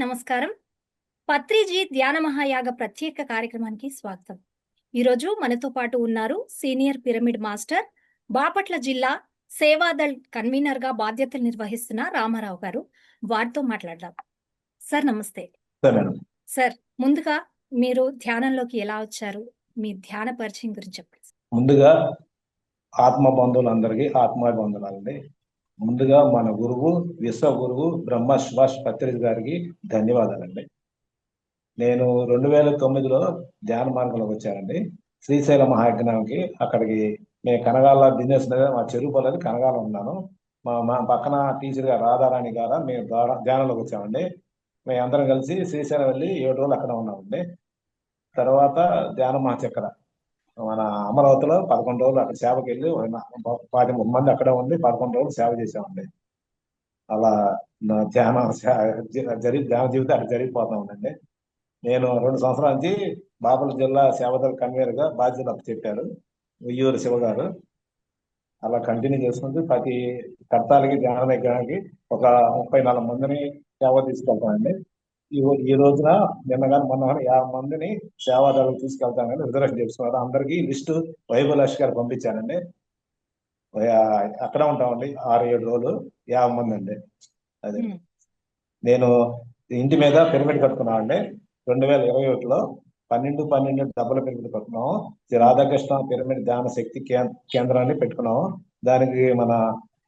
నమస్కారం. పత్రిజీ ధ్యాన మహాయాగ ప్రత్యేక కార్యక్రమానికి స్వాగతం. ఈరోజు మనతో పాటు ఉన్నారు సీనియర్ పిరమిడ్ మాస్టర్, బాపట్ల జిల్లా సేవాదళ్ కన్వీనర్‌గా బాధ్యతలు నిర్వహిస్తున్న రామారావు గారు. వారితో మాట్లాడదాం. సార్ నమస్తే. మేడం. సార్ ముందుగా మీరు ధ్యానంలోకి ఎలా వచ్చారు? మీ ధ్యాన పరిచయం గురించి చెప్పండి. ముందుగా ఆత్మ బంధువులందరికీ ఆత్మాభివందనాలండి. ముందుగా మన గురువు విశ్వ గురువు బ్రహ్మ సుభాష్ పత్రిజీ గారికి ధన్యవాదాలండి. నేను 2009లో ధ్యాన మార్గంలోకి వచ్చానండి. శ్రీశైల మహాయజ్ఞానికి అక్కడికి మేము కనగాల బిజినెస్ మా చెరువు పొలది కనగాల ఉన్నాను. మా పక్కన టీచర్ గారు రాధారాణి గారా మేము ధ్యానంలోకి వచ్చామండి. మేము అందరం కలిసి శ్రీశైలం వెళ్ళి 7 రోజులు అక్కడ ఉన్నామండి. తర్వాత ధ్యాన మహాచక్ర మన అమరావతిలో 11 రోజులు అక్కడ సేవకి వెళ్ళి 23 మంది అక్కడ ఉండి 11 రోజులు సేవ చేసామండి. అలా నా ధ్యాన జీవితం అక్కడ జరిగిపోతా ఉందండి. నేను 2 సంవత్సరాల నుంచి బాపట్ల జిల్లా సేవదళ కన్వీనర్ గా బాధ్యతలు అప్పచెప్పారు ఉయ్యూరు శివ గారు. అలా కంటిన్యూ చేసుకుంటూ ప్రతి కర్తాలకి ధ్యాన యజ్ఞానికి ఒక 34 మందిని సేవ తీసుకెళ్తామండి. ఈ రోజున నిన్న కానీ మొన్న కానీ 50 మందిని సేవాదాలకు తీసుకెళ్తామని రిజర్వేషన్ చేసుకున్నారు. అందరికీ లిస్టు వైభవ్ లక్ష్మి గారు పంపించానండి. అక్కడ ఉంటామండి 6-7 రోజులు 50 మంది అండి. అదే నేను ఇంటి మీద పిరమిడ్ కట్టుకున్నామండి. 2021లో 12 డబ్బుల పిరమిడ్ కట్టుకున్నాము. శ్రీ రాధాకృష్ణ పిరమిడ్ ధ్యాన శక్తి కేంద్రాన్ని పెట్టుకున్నాము. దానికి మన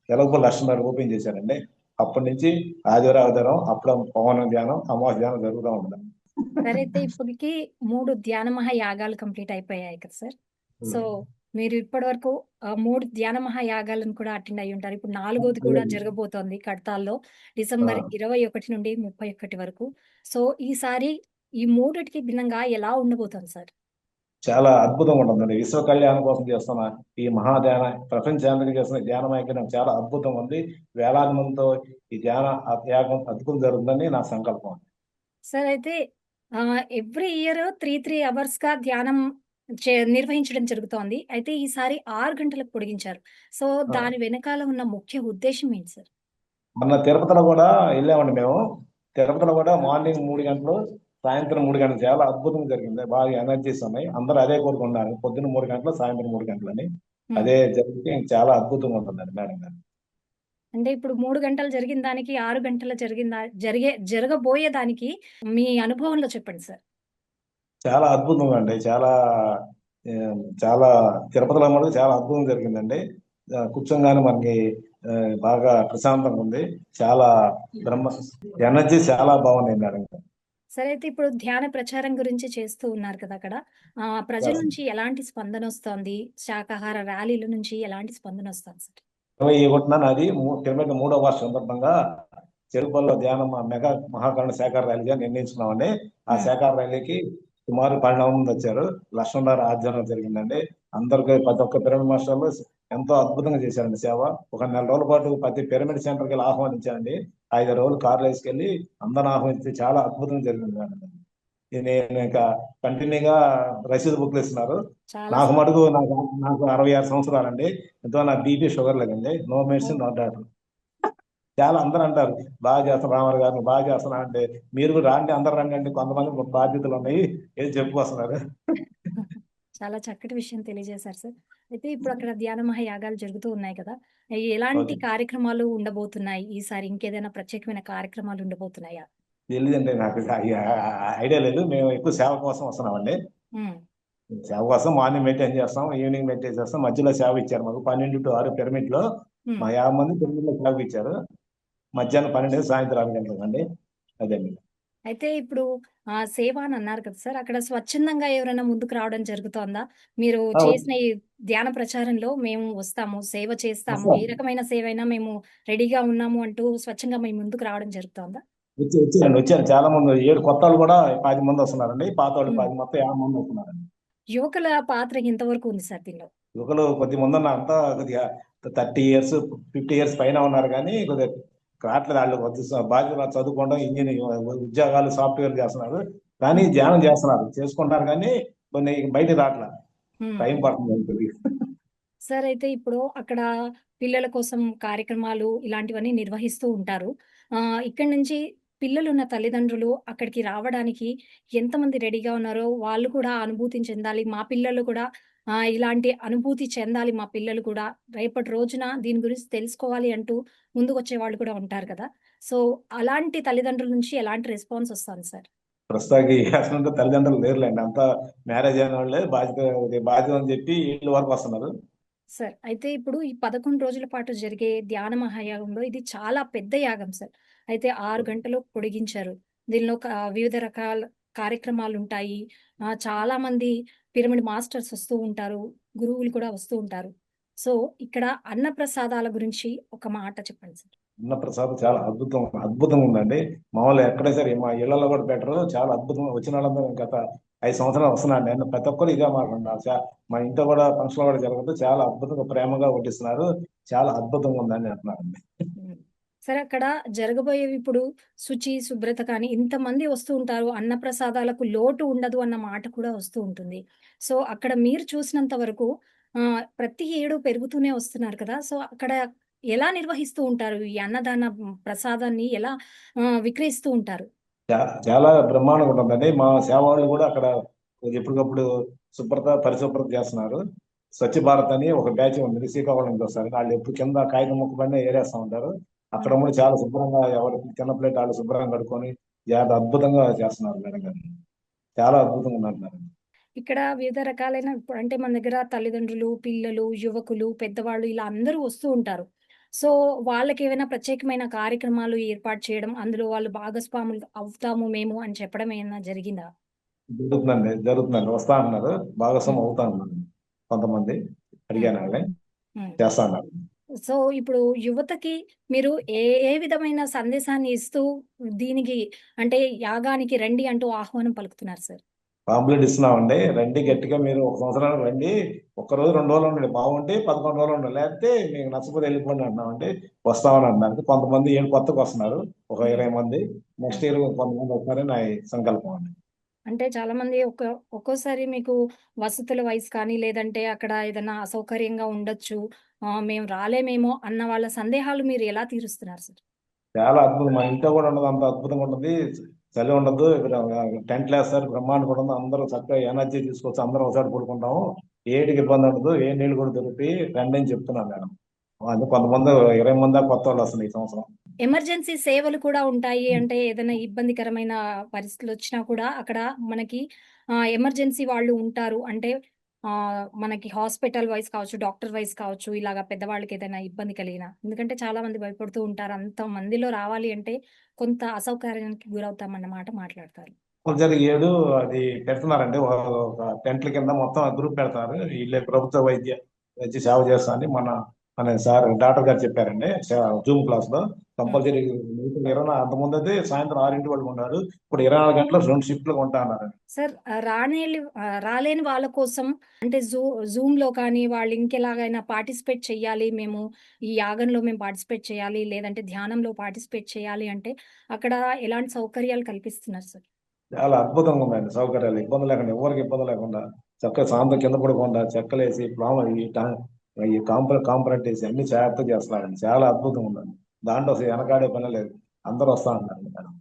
ఎలగపూడి లక్ష్మీ గారు ఓపెన్ చేశారండి. అప్పటి నుంచి ఆదివారం అప్పుడు పవన ధ్యానం అమావాస్య ధ్యానం జరుగుతూ ఉంటుంది. సరే, అయితే ఇప్పటికి 3 ధ్యాన మహాయాగాలు కంప్లీట్ అయిపోయాయి కదా సార్. సో మీరు ఇప్పటి వరకు 3 ధ్యాన మహాయాగాలను కూడా అటెండ్ అయ్యి ఉంటారు. ఇప్పుడు 4వది కూడా జరగబోతోంది కడతాల్లో డిసెంబర్ 21 నుండి 31 వరకు. సో ఈసారి ఈ మూడిటికి భిన్నంగా ఎలా ఉండబోతోంది సార్? చాలా అద్భుతంగా ఉంటుందండి. విశ్వ కళ్యాణం కోసం చేస్తున్న ఈ మహాధ్యాన ప్రపంచానికి చేస్తున్న ధ్యాన మైకర్యం చాలా అద్భుతంగా ఉంది. వేలాది మందితో ఈ ధ్యాన యాగం అద్భుతం జరుగుతుందని నా సంకల్పం. సార్ అయితే ఎవ్రీ ఇయర్ 3 అవర్స్ గా ధ్యానం నిర్వహించడం జరుగుతోంది. అయితే ఈసారి 6 గంటలకు పొడిగించారు. సో దాని వెనకాల ఉన్న ముఖ్య ఉద్దేశం ఏంటి సార్? మొన్న తిరుపతిలో కూడా వెళ్ళామండి మేము. తిరుపతిలో కూడా మార్నింగ్ 3 గంటలు, సాయంత్రం 3 గంటలు చాలా అద్భుతంగా జరిగింది. బాగా ఎనర్జీస్ ఉన్నాయి. అందరూ అదే కోరుకున్నారు, పొద్దున్న 3 గంటలు సాయంత్రం 3 గంటలు అని. అదే జరిగితే చాలా అద్భుతంగా ఉంటుందండి మేడం గారు. అంటే ఇప్పుడు 3 గంటలు జరిగిన దానికి 6 గంటలు జరగబోయే దానికి మీ అనుభవంలో చెప్పండి సార్. చాలా అద్భుతంగా అండి. చాలా తిరుపతిలో కూడా చాలా అద్భుతం జరిగిందండి. కూర్చోగానే మనకి బాగా ప్రశాంతంగా ఉంది. చాలా ఎనర్జీ చాలా బాగున్నాయి మేడం. సరే, అయితే ఇప్పుడు ధ్యాన ప్రచారం గురించి చేస్తూ ఉన్నారు కదా అక్కడ. ప్రజల నుంచి ఎలాంటి స్పందన వస్తోంది? శాకాహార ర్యాలీల నుంచి ఎలాంటి స్పందన వస్తుంది సార్? 21న నాది తిరుమల 3వ వార్షిక సందర్భంగా చెరుపల్లో ధ్యానం మెగా మహాకరణ శాఖార ర్యాలీగా నిర్ణయించుకున్నామండి. ఆ శాఖార ర్యాలీకి సుమారు 12 మంది వచ్చారు. లక్ష్మణరావు ఆధ్వర్యంలో జరిగిందండి. అందరికీ ప్రతి ఒక్క పిరమిడ్ మాస్టర్లు ఎంతో అద్భుతంగా చేశారండి సేవ. ఒక 4 రోజుల పాటు ప్రతి పిరమిడ్ సెంటర్కి వెళ్ళి ఆహ్వానించానండి. 5 రోజులు కార్లు వేసుకెళ్ళి అందరిని ఆహ్వానించి చాలా అద్భుతంగా జరిగింది మేడం. నేను ఇంకా కంటిన్యూగా రసీదు బుక్లు ఇస్తున్నారు. నాకు మటుకు నాకు 66 సంవత్సరాలండి. ఎంతో నాకు బీపీ షుగర్ లేదండి. No medicine no doctor. చాలా అందరూ అంటారు, బాగా చేస్తాను రామారావు గారు, బాగా చేస్తున్నా అంటే మీరు కూడా రాండి, అందరు రండి అండి, కొంతమంది బాధ్యతలు ఉన్నాయి ఏం చెప్పుకొస్తున్నారు. చాలా చక్కటి విషయం తెలియజేశారు సార్. అయితే ఇప్పుడు అక్కడ ధ్యాన మహాయాగాలు జరుగుతూ ఉన్నాయి కదా. ఎలాంటి కార్యక్రమాలు ఉండబోతున్నాయి ఈసారి? ఇంకేదైనా ప్రత్యేకమైన కార్యక్రమాలు ఉండబోతున్నాయా? తెలియదండి, నాకు ఐడియా లేదు. మేము ఎక్కువ సేవ కోసం వస్తున్నామండి. సేవ కోసం మార్నింగ్ మెయింటైన్ చేస్తాం, ఈవినింగ్ మెయింటైన్ చేస్తాం. మధ్యలో సేవ ఇచ్చారు మాకు 12 to 6 పిరమిడ్ లో మా 50 మంది పిరమిడ్ లో సేవ ఇచ్చారు. మధ్యాహ్నం 12 సాయంత్రం 6 గంటలకు అండి. అదండి. అయితే ఇప్పుడు సేవ అని అన్నారు కదా సార్. అక్కడ స్వచ్ఛందంగా ఎవరైనా ముందుకు రావడం జరుగుతోందా? మీరు చేసిన ఈ ధ్యాన ప్రచారంలో మేము వస్తాము, సేవ చేస్తాము, ఏ రకమైన సేవైనా మేము రెడీగా ఉన్నాము అంటూ స్వచ్ఛంగా మీ ముందుకు రావడం జరుగుతోందా? వచ్చారు చాలా మంది. 7 కొత్త వాళ్ళు కూడా 10 మంది వస్తున్నారండి. పాత వాళ్ళు 10, మొత్తం 50 మంది వస్తున్నారండి. యువకుల పాత్ర ఎంతవరకు ఉంది సార్ దీనిలో? యువకులు కొద్ది మంది ఉన్నారు. అంతా కొద్దిగా 30 years 50 years పైన ఉన్నారు. కానీ కొద్దిగా రావట్లేదు. వాళ్ళు కొద్దిగా బాధ్యత చదువుకోవడం, ఇంజనీరింగ్ ఉద్యోగాలు సాఫ్ట్వేర్ చేస్తున్నారు. కానీ ధ్యానం చేస్తున్నారు, చేసుకుంటున్నారు. కానీ కొన్ని బయట రావట్లేదు, టైం పడుతుంది. సార్, అయితే ఇప్పుడు అక్కడ పిల్లల కోసం కార్యక్రమాలు ఇలాంటివన్నీ నిర్వహిస్తూ ఉంటారు. ఇక్కడి నుంచి పిల్లలున్న తల్లిదండ్రులు అక్కడికి రావడానికి ఎంతమంది రెడీగా ఉన్నారో వాళ్ళు కూడా ఆ అనుభూతిని చెందాలి. మా పిల్లలు కూడా ఇలాంటి అనుభూతి చెందాలి మా పిల్లలు కూడా. రేపటి రోజున దీని గురించి తెలుసుకోవాలి అంటూ ముందుకొచ్చే వాళ్ళు కూడా ఉంటారు కదా! సో, అలాంటి తల్లిదండ్రుల నుంచి ఎలాంటి రెస్పాన్స్ ఒస్తాంది సార్? ప్రస్తుతానికి అసలు తల్లిదండ్రులు లేరులేండి. అంతా మ్యారేజ్ అయిన వాళ్ళే బాధ్యత అని చెప్పి ఇళ్ళ వరకు వస్తున్నారు. సార్. అయితే ఇప్పుడు ఈ 11 రోజుల పాటు జరిగే ధ్యాన మహాయాగంలో ఇది చాలా పెద్ద యాగం సార్. అయితే 6 గంటలు పొడిగించారు. దీనిలో వివిధ రకాల కార్యక్రమాలుంటాయి. చాలామంది పిరమిడ్ మాస్టర్స్ వస్తూ ఉంటారు. గురువులు కూడా వస్తూ ఉంటారు. సో, ఇక్కడ అన్నప్రసాదాల గురించి ఒక మాట చెప్పండి సార్? అన్నప్రసాదం చాలా అద్భుతంగా ఉందండి. మామూలుగా ఎక్కడే సరే మా ఇళ్లలో కూడా పెట్టరు. చాలా అద్భుతంగా వచ్చిన వాళ్ళందరూ గత 5 సంవత్సరాలు వస్తున్నాను నేను. ప్రతి ఒక్కరు ఇదే మాట్లాడుతున్నారు. మా ఇంట్లో కూడా ఫంక్షన్ కూడా జరుగుతుంది. చాలా అద్భుతంగా ప్రేమగా వడ్డిస్తున్నారు. చాలా అద్భుతంగా ఉందని అంటున్నారండి. హ్మ్. సరే అక్కడ జరగబోయేవి ఇప్పుడు శుచి, శుభ్రత కానీ ఇంతమంది వస్తూ ఉంటారు. అన్నప్రసాదాలకు లోటు ఉండదు అన్న మాట కూడా వస్తూ ఉంటుంది. సో, అక్కడ మీరు చూసినంత వరకు ప్రతి ఏడు పెరుగుతూనే వస్తున్నారు కదా! సో, అక్కడ ఎలా నిర్వహిస్తూ ఉంటారు? ఈ అన్నదాన ప్రసాదాన్ని ఎలా విక్రయిస్తూ ఉంటారు? చాలా బ్రహ్మాండంగా ఉంటుందండి. మా సేవలు కూడా అక్కడ ఎప్పటికప్పుడు పరిశుభ్రత చేస్తున్నారు. స్వచ్ఛ భారత్ అని ఒక బ్యాచ్ ఉంది. శ్రీకాకుళం నుంచి వస్తారు. వాళ్ళు ఎప్పుడు కింద కాగితం ముక్క పైన ఏరేస్తా ఉంటారు. అక్కడ హ్మ్. కూడా చాలా శుభ్రంగా ఎవరు చిన్న ప్లేట్ వాళ్ళు శుభ్రంగా కడుక్కొని అద్భుతంగా చేస్తున్నారు మేడం గారు. చాలా అద్భుతంగా ఉన్నారు. ఇక్కడ వివిధ రకాలైన ఇప్పుడు అంటే మన దగ్గర తల్లిదండ్రులు, పిల్లలు, యువకులు, పెద్దవాళ్ళు ఇలా అందరూ వస్తూ ఉంటారు. సో, వాళ్ళకేవైనా ప్రత్యేకమైన కార్యక్రమాలు ఏర్పాటు చేయడం, అందులో వాళ్ళు భాగస్వాములు అవుతాము మేము అని చెప్పడం ఏమన్నా జరిగిందా? జరుగుతుందండి. వస్తా అన్నారు. భాగస్వామి హ్మ్. అవుతా అన్నారు. కొంతమంది హ్మ్. అడిగాను వాళ్ళని. హ్మ్. చేస్తా అన్నారు. సో, ఇప్పుడు యువతకి మీరు ఏ ఏ విధమైన సందేశాన్ని ఇస్తూ దీనికి అంటే యాగానికి రండి అంటూ ఆహ్వానం పలుకుతున్నారు సార్? పాంప్లెట్ ఇస్తున్నామండి. రండి హ్మ్. గట్టిగా మీరు ఒక సంవత్సరానికి రండి. ఒక్క రోజు 2 రోజులు ఉండండి. బాగుంటే 11 రోజులు ఉండండి. లేకపోతే మీకు నచ్చకపోతే వెళ్ళిపోండి అంటున్నామండి. వస్తామని అంటున్నారు. కొంతమంది ఏం కొత్తగా వస్తున్నారు. ఒక హ్మ్. 20 మంది. నెక్స్ట్ హ్మ్. ఇయర్ కొంతమంది వస్తారని నా సంకల్పం అండి. అంటే చాలామంది ఒక్కోసారి మీకు వసతుల వైస్ కానీ, లేదంటే అక్కడ ఏదన్నా అసౌకర్యంగా ఉండొచ్చు. మేము రాలేమేమో అన్న వాళ్ళ సందేహాలు మీరు ఎలా తీరుస్తున్నారు సార్? చాలా అద్భుతం. మా ఇంట్లో కూడా ఉండదు. అంత అద్భుతంగా ఉంటుంది. చలి ఉండదు. ఇక్కడ టెంట్లు వేస్తారు. బ్రహ్మాండంగా ఉంటుంది. అందరూ చక్కగా ఎనర్జీ తీసుకొచ్చి అందరం ఒకసారి పడుకుంటాము. ఏటికి ఇబ్బంది ఉండదు. ఏ నీళ్ళు కూడా దొరుకుతాయి. రండి అని చెప్తున్నాను మేడం. అది కొంతమంది 20 మంది దాకా కొత్త వాళ్ళు వస్తుంది ఈ సంవత్సరం. ఎమర్జెన్సీ సేవలు కూడా ఉంటాయి. అంటే ఏదైనా ఇబ్బందికరమైన పరిస్థితులొచ్చినా కూడా అక్కడ మనకి ఎమర్జెన్సీ వాళ్ళు ఉంటారు. అంటే మనకి హాస్పిటల్ వైస్ కావచ్చు, డాక్టర్ వైస్ కావచ్చు, ఇలాగ పెద్దవాళ్ళకేదైనా ఇబ్బంది కలిగినా. ఎందుకంటే చాలా మంది భయపడుతూ ఉంటారు. అంతమందిలో రావాలి అంటే కొంత అసౌకర్యానికి గురవుతామన్న మాట మాట్లాడతారు. ఫిబ్రవరి 7 అది పెడుతున్నారండి. ఒక టెంట్ల కింద మొత్తం గ్రూప్ పెడతారు. వీళ్ళే ప్రభుత్వ వైద్య సేవ చేస్తా అని మన సార్ డాక్టర్ గారు చెప్పారండి. జూమ్ క్లాస్ లో హ్మ్. కంపల్సరీ 20 అంతకుముందు అయితే సాయంత్రం 6 వరకు ఉన్నారు. ఇప్పుడు 24 గంటలు 2 షిఫ్ట్లు ఉంటా అన్నారండి. సార్ రాలేని వాళ్ళ కోసం అంటే జూమ్‌లో కానీ వాళ్ళు ఇంకెలాగైనా పార్టిసిపేట్ చెయ్యాలి మేము, ఈ యాగంలో మేము పార్టిసిపేట్ చేయాలి, లేదంటే ధ్యానంలో పార్టిసిపేట్ చేయాలి అంటే అక్కడ ఎలాంటి సౌకర్యాలు కల్పిస్తున్నారు సార్? చాలా అద్భుతంగా ఉందండి సౌకర్యాలు. ఇబ్బంది లేకుండా ఎవరికి ఇబ్బంది లేకుండా చక్కగా సాయంత్రం కింద పడకుండా చెక్కలేసి ఈ కాంపౌండ్ వేసి అన్ని జాగ్రత్తగా చేస్తున్నారండి. చాలా అద్భుతంగా ఉందండి. దాంట్లో అసలు వెనకాడే పని లేదు. అందరూ వస్తా ఉన్నారు మేడం.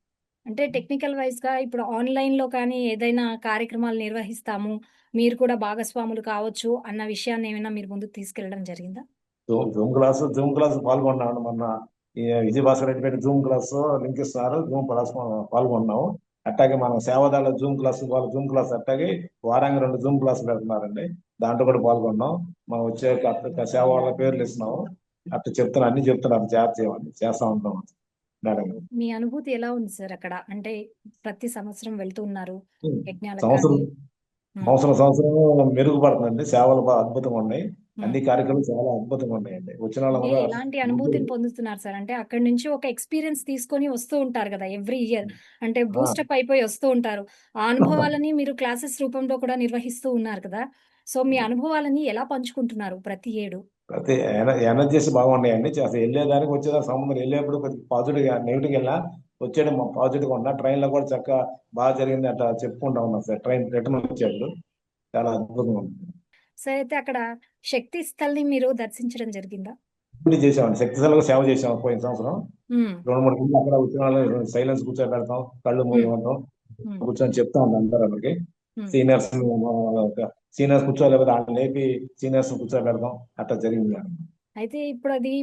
అంటే టెక్నికల్ వైస్‌గా ఇప్పుడు ఆన్‌లైన్‌లో కానీ ఏదైనా కార్యక్రమాలు నిర్వహిస్తాము, మీరు కూడా భాగస్వాములు కావచ్చు అన్న విషయాన్ని ఏమైనా మీరు ముందుకు తీసుకెళ్ళడం జరిగిందా? జూమ్ క్లాస్ పాల్గొన్నాను మొన్న. ఈ విజయభాస్కర్ రెడ్డి పెట్టి జూమ్ క్లాస్ లింక్ ఇస్తున్నారు. జూమ్ క్లాస్ పాల్గొన్నాము. అట్టాగే మన సేవదాల జూమ్ క్లాస్ అట్టాగే వారానికి 2 జూమ్ క్లాస్ పెడుతున్నారండి. దాంట్లో కూడా పాల్గొన్నాం. మనం వచ్చే సేవ వాళ్ళ పేర్లు ఇస్తున్నాము. అట్లా చెప్తున్నారు, అన్ని చెప్తున్నారు జాగ్రత్త చేయమని చేస్తా ఉంటాం మేడం. మీ అనుభూతి ఎలా ఉంది సార్ అక్కడ? అంటే ప్రతి సంవత్సరం వెళ్తూ ఉన్నారు యజ్ఞాలకు సంవత్సరం కానీ హ్మ్. సంవత్సరం మెరుగుపడుతుందండి. సేవలు బాగా అద్భుతంగా ఉన్నాయి. హ్మ్. అన్ని కార్యక్రమాలు చాలా అద్భుతంగా ఉన్నాయండి. వచ్చిన అంటే వాళ్ళందరూ ఎలాంటి అనుభూతిని పొందుతున్నారు సార్? అంటే అక్కడి నుంచి ఒక ఎక్స్‌పీరియన్స్ తీసుకొని వస్తూ ఉంటారు గదా! Every year. అంటే ఆ, బూస్టప్ అయిపోయి వస్తూ ఉంటారు. ఆ అనుభవాలని మీరు క్లాసెస్ రూపంలో కూడా నిర్వహిస్తూ ఉన్నారు కదా! సో, మీ అనుభవాలని ఎలా పంచుకుంటున్నారు ప్రతి ఏడు? ప్రతి ఎనర్జీస్ బాగున్నాయండి. అసలు వెళ్ళేదానికి వచ్చేదానికి సంబంధం వెళ్ళేప్పుడు కొద్దిగా పాజిటివ్‌గా నెగిటివ్‌గా వచ్చేయడం పాజిటివ్‌గా ఉన్నా. ట్రైన్‌లో కూడా చక్కగా బాగా జరిగింది అట్లా చెప్పుకుంటా ఉన్నాం సార్. ట్రైన్ రిటర్న్ వచ్చేప్పుడు చాలా అద్భుతంగా ఉంది. సో, అయితే అక్కడ శక్తి స్థల్‌ని మీరు దర్శించడం జరిగిందా? డ్యూటీ చేసామండి, శక్తిశాలకు సేవ చేసాము పోయిన సంవత్సరం. ఉమ్, 2-3 గంటలు అక్కడ వచ్చిన వాళ్ళు సైలెన్స్ కూర్చోబెడతాం, కళ్ళు మూయి ఉమ్, ఉంటాం, ఉమ్, కూర్చొని చెప్తా ఉంటాం అందరూ వాళ్ళకి. ఉమ్. సీనియర్స్ సీనియర్స్ కూర్చోలేకపోతే వాళ్ళని లేపి సీనియర్స్ కూర్చోబెడతాం. అట్లా జరిగింది మేడం. అయితే ఇప్పుడు అది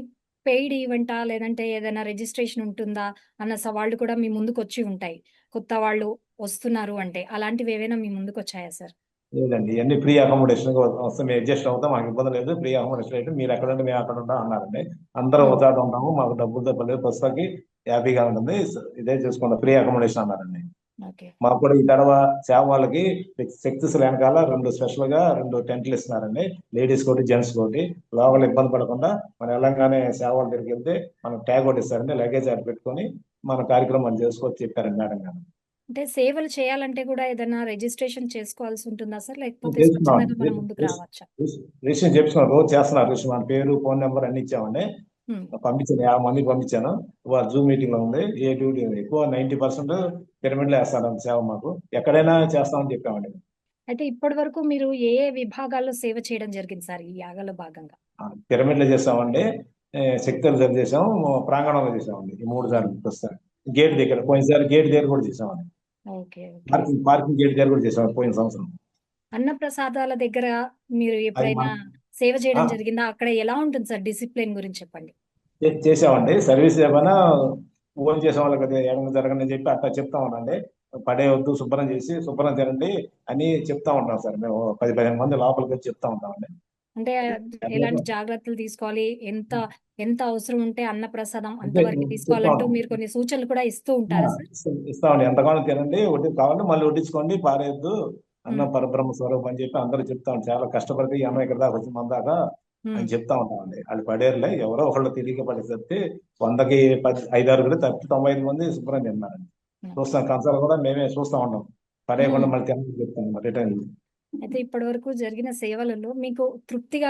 పెయిడ్ ఈవెంటా లేదంటే ఏదైనా రిజిస్ట్రేషన్ ఉంటుందా అన్న సవాళ్ళు కూడా మీ ముందుకు వచ్చి ఉంటాయి. కొత్త వాళ్ళు వస్తున్నారు అంటే అలాంటివి ఏవైనా మీ ముందుకు వచ్చాయా సార్? లేదండి, ఇవన్నీ ఫ్రీ అకామిడేషన్ వస్తే మేము అడ్జస్ట్ అవుతాం, మాకు ఇబ్బంది లేదు. ఫ్రీ అకామిడేషన్ అయితే మీరు ఎక్కడ ఉంటే మేము అక్కడ ఉంటాం అన్నారండి. అందరం ఉమ్, ఒక చోట ఉంటాము, మాకు డబ్బులు తప్పలేదు, ప్రస్తుతానికి హ్యాపీగా ఉంటుంది, ఇదే చూసుకుంటాం, ఫ్రీ అకామిడేషన్ అన్నారండి. ఓకే. మాకు కూడా ఈ తడవ సేవ వాళ్ళకి శక్తిస్ వెనకాల స్పెషల్ గా 2 టెంట్లు ఇస్తున్నారండి, లేడీస్ కోటి జెంట్స్ కోటి. లోపల ఇబ్బంది పడకుండా మనం వెళ్ళంగానే సేవ వాళ్ళ దగ్గరికి వెళ్తే మనకు ట్యాగ్ ఒకటి ఇస్తారండి, లగేజ్ అది పెట్టుకొని మన కార్యక్రమం చేసుకోవచ్చు చెప్పారండి మేడం గారు. అంటే సేవలు చేయాలంటే కూడా ఏదైనా రిజిస్ట్రేషన్ చేసుకోవాల్సి ఉంటుందా సార్? లేకపోతే చేస్తున్నాం, స్వచ్ఛందంగా మనం ముందుకు రావచ్చా? రిజిస్ట్రేషన్ చేస్తున్నాం, రోజు చేస్తున్నారు రిజిస్ట్రేషన్. మన పేరు, ఫోన్ నెంబర్ అన్ని ఇచ్చామండి. ఉమ్. పంపించాను, 50 మందికి పంపించాను. జూమ్ మీటింగ్ లో ఉంది, ఏ డ్యూటీ ఎక్కువ 90% పిరమిడ్ లో వేస్తాను సేవ. మాకు ఎక్కడైనా చేస్తామని చెప్పామండి. అయితే ఇప్పటి వరకు మీరు ఏ ఏ విభాగాల్లో సేవ చేయడం జరిగింది సార్ ఈ యాగలో భాగంగా? పిరమిడ్ లో చేస్తామండి, శక్తులు దగ్గర చేసాము, ప్రాంగణంలో చేసామండి, ఈ 3 సార్లు ప్రస్తుతం. గేట్ దగ్గర పోయినసారి గేట్ దగ్గర కూడా చేసామండి, ఓకే, ఓకే. పార్కింగ్ గేట్ దగ్గర కూడా చేసాము పోయిన సంవత్సరం. అన్నప్రసాదాల దగ్గర మీరు అది ఎప్పుడైనా సేవ ఆ, చేయడం జరిగిందా? అక్కడ ఎలా ఉంటుంది సార్ డిసిప్లిన్ గురించి చెప్పండి? చేసామండి. సర్వీస్ ఏమైనా ఫోన్ చేసే వాళ్ళకి అది ఎడమ జరగని చెప్పి అట్లా చెప్తా ఉన్నాండి. పడేయవద్దు, శుభ్రం చేసి శుభ్రం తినండి అని చెప్తా ఉంటాం సార్. మేము 10-15 మంది లోపలికి వచ్చి చెప్తా ఉంటామండి. అంటే ఎలాంటి జాగ్రత్తలు తీసుకోవాలి? ఎంత ఎంత అవసరం ఉంటే అన్నప్రసాదం అంటే అంతవరకు చెప్తా తీసుకోవాలంటూ ఉంటాం, మీరు కొన్ని సూచనలు కూడా ఇస్తూ ఉంటారా సార్? ఇస్తామండి. ఎంతకాలం తినండి, వడ్డీ కావాలంటే మళ్ళీ వడ్డించుకోండి, పారేయద్దు, హ్మ్. అన్నం పరబ్రహ్మ స్వరూపం అని చెప్పి అందరూ చెప్తాం. చాలా కష్టపడితే ఈ అన్నం ఇక్కడ దాకా వచ్చింది మన దాకా హ్మ్. అని చెప్తా ఉంటామండి. వాళ్ళు పడేరులే, ఎవరో ఒకళ్ళు తిరిగి పడేసరికి 100కి 5-6 తప్పి 95 మంది శుభ్రం తిన్నారండి. హ్మ్. చూస్తాం, కంచాలు కూడా మేమే చూస్తా ఉంటాం, పడేయకుండా హ్మ్. మళ్ళీ తినమని చెప్తాం రిటర్న్. అయితే ఇప్పటి వరకు జరిగిన సేవలలో మీకు తృప్తిగా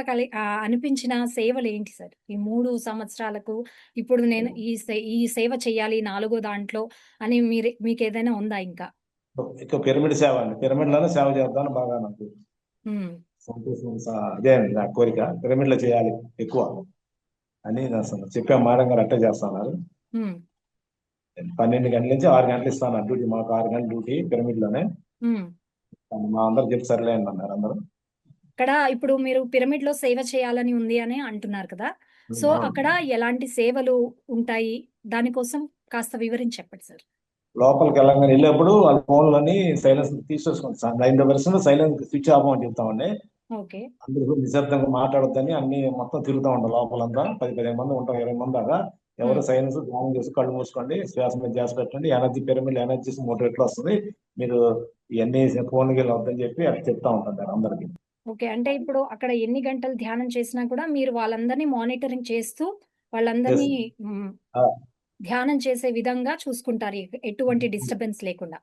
అనిపించిన సేవలు ఏంటి సార్? ఈ 3 సంవత్సరాలకు ఇప్పుడు నేను ఈ సేవ చేయాలి 4గో దాంట్లో అని మీకేదైనా ఉందా ఇంకా? ఎక్కువ పిరమిడ్ సేవ అండి, పిరమిడ్ లోనే సేవ చేద్దామని బాగా నాకు హ్మ్. సంతోషం. అదే అండి నా కోరిక, పిరమిడ్ లో చేయాలి ఎక్కువ అని అసలు చెప్పాం. మేడం గారు అట్టే చేస్తున్నారు. హ్మ్. 12 గంటల నుంచి 6 గంటలు ఇస్తాను డ్యూటీ, మాకు 6 గంటల డ్యూటీ పిరమిడ్ లోనే. హ్మ్. మా అందరు చెప్పి సర్లే అని అన్నారు అందరూ. ఇక్కడ ఇప్పుడు మీరు పిరమిడ్‌లో సేవ చేయాలని ఉంది అని అంటున్నారు కదా! సో, అవును. అక్కడ ఎలాంటి సేవలు ఉంటాయి? దానికోసం కాస్త వివరించి చెప్పండి సార్. లోపలికి వెళ్ళంగానే వెళ్ళేప్పుడు వాళ్ళ ఫోన్లని సైలెన్స్ తీసేసుకోండి సార్, 90% సైలెన్స్ స్విచ్ ఆఫ్ అని చెప్తామండి. ఓకే. అందరూ నిశ్శబ్దంగా మాట్లాడొద్దని అన్ని మొత్తం తిరుగుతూ ఉంటాం లోపలంతా. 10-15 మంది ఉంటాం, 20 మంది దాకా. ఎవరు హ్మ్. సైలెన్స్ ధ్యానం చేసి కళ్ళు మూసుకోండి, శ్వాస మీద ధ్యాస పెట్టండి, ఎనర్జీ పిరమిడ్ ఎనర్జీస్ 3 రెట్లు వస్తుంది, మీరు ఇవన్నీ ఫోన్కి వెళ్ళొద్దని చెప్పి అట్లా చెప్తా ఉంటాం సార్ అందరికి. ఓకే. అంటే ఇప్పుడు అక్కడ ఎన్ని గంటలు ధ్యానం చేసినా కూడా మీరు వాళ్ళందరిని మానిటరింగ్ చేస్తూ వాళ్ళందరినీ హ్మ్. ధ్యానం చేసే విధంగా చూసుకుంటారు. ఎటువంటి డిస్టర్బెన్స్ లేకుండా.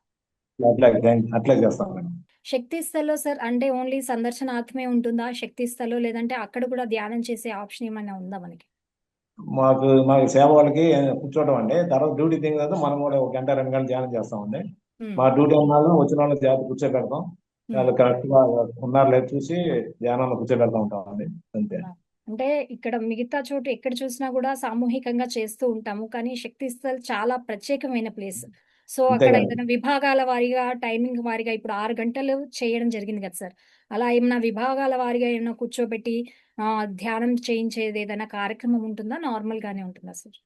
అట్లా చేస్తాం మేడం. శక్తి స్థల్‌లో సార్ అంటే ఓన్లీ సందర్శనార్థమే ఉంటుందా? శక్తి స్థల్‌లో లేదంటే అక్కడ కూడా ధ్యానం చేసే ఆప్షన్ ఏమైనా ఉందా మనకి? మాకు సేవ వాళ్ళకి కూర్చోవడం అండి, తర్వాత డ్యూటీ దిగిన తర్వాత మనం కూడా 1 గంట 2 గంటలు ధ్యానం చేస్తామండి. హ్మ్. మా డ్యూటీ అన్నాళ్ళు వచ్చిన వాళ్ళని జాగ్రత్త కూర్చోబెడతాం, హ్మ్. వాళ్ళు కరెక్ట్ గా ఉన్నారు లేదు చూసి ధ్యానంలో కూర్చోబెడతా ఉంటామండి, అంతే. ఆ! అంటే ఇక్కడ మిగతా చోటు ఎక్కడ చూసినా గూడా సామూహికంగా చేస్తూ ఉంటాము. కానీ శక్తి స్థల్ చాలా ప్రత్యేకమైన ప్లేస్. సో, అంతే అక్కడ కదా. ఏదైనా విభాగాల వారీగా, టైమింగ్ వారీగా ఇప్పుడు 6 గంటలు చేయడం జరిగింది గదా సార్! అలా ఏమన్నా విభాగాల వారీగా ఏమన్నా కూర్చోబెట్టి ధ్యానం చేయించేది ఏదైనా కార్యక్రమం ఉంటుందా? నార్మల్‌గానే ఉంటుందా సార్?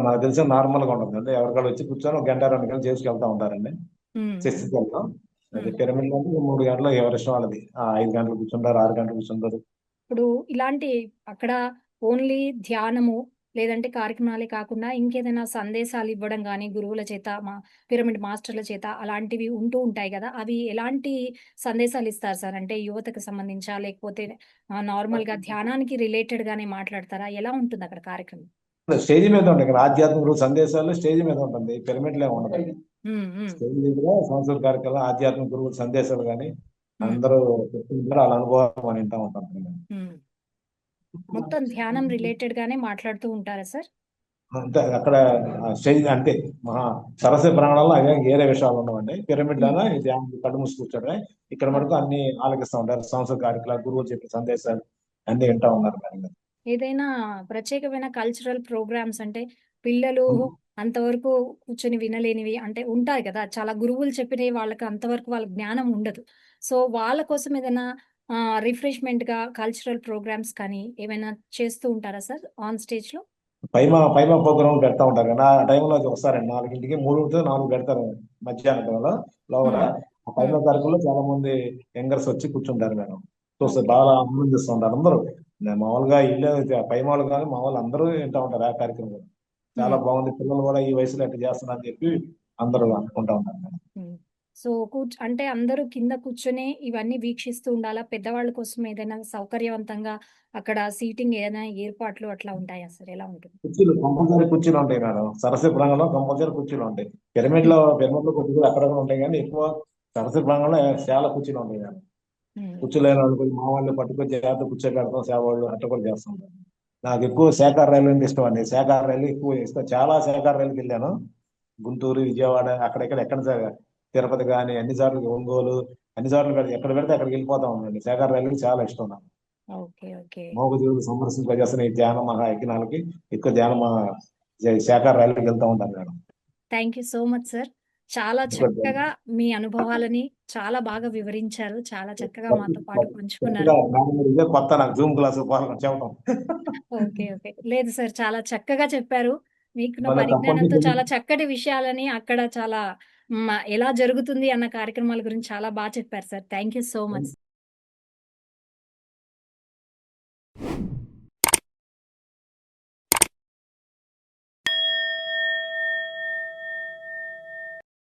నాకు తెలిసి నార్మల్ గా ఉంటుంది అంటే ఎవరికాళ్ళు వచ్చి కూర్చొని 1 గంట 2 గంటలు చేసుకెళ్తా ఉంటారండి. హ్మ్. హ్మ్. చర్చికి వెళ్తాం. అది హ్మ్. పిరమిడ్ అంటే 3 గంటలు ఎవరి ఇష్టం వాళ్ళది. 5 గంటలు కూర్చుంటారు, 6 గంటలు కూర్చుంటారు. ఇప్పుడు ఇలాంటి అక్కడ ఓన్లీ ధ్యానము, లేదంటే కార్యక్రమాలే కాకుండా ఇంకేదైనా సందేశాలివ్వడం గాని, గురువుల చేత, పిరమిడ్ మాస్టర్‌ల చేత అలాంటివి ఉంటూ ఉంటాయి గదా! అవి ఎలాంటి సందేశాలిస్తారు సార్? అంటే యువతకు సంబంధించా? లేకపోతే నార్మల్‌గా ధ్యానానికి రిలేటెడ్‌గానే మాట్లాడతారా? ఎలా ఉంటుందక్కడ కార్యక్రమం? స్టేజ్ మీద ఉంటాయి ఇక్కడ ఆధ్యాత్మిక సందేశాలు, స్టేజ్ మీద ఉంటుంది, పిరమిడ్ లో ఉండదు. హ్మ్. హ్మ్. స్టేజ్ దగ్గర సంస్కృత కార్యక్రమాలు, ఆధ్యాత్మిక గురువుల సందేశాలు కానీ హ్మ్. అందరూ చెప్తుంటారు, వాళ్ళ అనుభవాలు మనం వింటా ఉంటాం. హ్మ్. మొత్తం ధ్యానం రిలేటెడ్‌గానే మాట్లాడుతూ ఉంటారా సార్? అంతే అక్కడ స్టేజ్ అంతే. మహా సరస్వతి ప్రాంగణంలో అదే వేరే విషయాలు ఉండవండి. పిరమిడ్ హ్మ్. లోనే కళ్ళు మూసి కూర్చోడమే. ఇక్కడ ఓకే. మటుకు అన్ని ఆలకిస్తూ ఉంటారు, సంస్కృత కార్యక్రమాలు, గురువులు చెప్పే సందేశాలు అన్ని వింటా ఉన్నారు మేడం గారు. ఏదైనా ప్రత్యేకమైన కల్చరల్ ప్రోగ్రామ్స్ అంటే పిల్లలు అంతవరకు కూర్చొని వినలేనివి అంటే ఉంటాయి కదా! చాలా గురువులు చెప్పినవి వాళ్ళకి అంతవరకు వాళ్ళ జ్ఞానం ఉండదు. సో, వాళ్ళ కోసం ఏదైనా రిఫ్రెష్‌మెంట్‌గా కల్చరల్ ప్రోగ్రామ్స్ కానీ ఏమైనా చేస్తూ ఉంటారా సార్ ఆన్ స్టేజ్‌లో? పైమా ప్రోగ్రామ్ పెడతా ఉంటారు కదా ఆ టైంలో వస్తారండి 4కి 3-4 పెడతారు మధ్యాహ్నం టైంలో లోపల హ్మ్. ఆ హ్మ్. పైమా కార్యక్రమంలో చాలా మంది యంగర్స్ వచ్చి కూర్చుంటారు మేడం చూస్తే ఓకే. బాగా ఆనందిస్తూ ఉంటారు అందరూ నేను మామూలుగా ఇల్లు పైమాలు కానీ మామూలు అందరూ వింటూ ఉంటారు ఆ కార్యక్రమం చాలా హ్మ్. బాగుంది పిల్లలు కూడా ఈ వయసులో ఎట్లా చేస్తున్నారని చెప్పి అందరూ అనుకుంటా ఉంటారు మేడం హ్మ్. సో, అంటే అందరూ కింద కూర్చొని ఇవన్నీ వీక్షిస్తూ ఉండాలా? పెద్దవాళ్ళ కోసం ఏదైనా సౌకర్యవంతంగా అక్కడ సీటింగ్ ఏదైనా ఏర్పాట్లు అట్లా ఉంటాయా సార్? ఎలా ఉంటుంది? కుర్చీలు కంపల్సరీ కుర్చీలు ఉంటాయి మేడం సరస్వతి ప్రాంగణంలో కంపల్సరీ కుర్చీలు ఉంటాయి పిరమిడ్ లో కుర్చీలు అక్కడ కూడా ఉంటాయి కానీ ఎక్కువ సరస్వతి ప్రాంగణంలో చాలా కుర్చీలు ఉంటాయి మేడం హ్మ్. కూర్చోలేని వాళ్ళు కొంచెం మా వాళ్ళు పట్టుకొచ్చి చేత కూర్చోబెడతాం సేవ వాళ్ళు అట్లా కూడా చేస్తుంటారు నాకు ఎక్కువ శాఖార రైలు అంటే ఇష్టం అండి శాఖార రైలు ఎక్కువ ఇష్టం చాలా శాఖార రైలుకి వెళ్ళాను గుంటూరు విజయవాడ అక్కడెక్కడ తిరుపతి కానీ అన్ని సార్లు ఒంగోలు అన్ని సార్లు ఎక్కడ పెడితే అక్కడికి వెళ్ళిపోతా ఉండండి శాఖార రైలుకి చాలా ఇష్టం నాకు ఓకే. ఓకే. మోగజీవులు సందర్శింపజేస్తున్న ఈ ధ్యాన మహా యజ్ఞాలకి ఎక్కువ శాఖార రైలుకి వెళ్తా ఉంటాను madam thank you so much sir. చాలా ఎందుకంటే చక్కగా మీ అనుభవాలని చాలా బాగా వివరించారు. చాలా చక్కగా మాతో పాటు కొత్తగా పంచుకున్నారు. ఇదే కొత్త నాకు జూమ్ క్లాస్ పాల్గొని చెప్పడం ఓకే. ఓకే. లేదు సార్ చాలా చక్కగా చెప్పారు. మీకున్న మళ్ళీ పరిజ్ఞానంతో తప్పకుండా చాలా చక్కటి విషయాలని అక్కడ చాలా ఎలా జరుగుతుంది అన్న కార్యక్రమాల గురించి చాలా చెప్పారు sir. Thank you so much.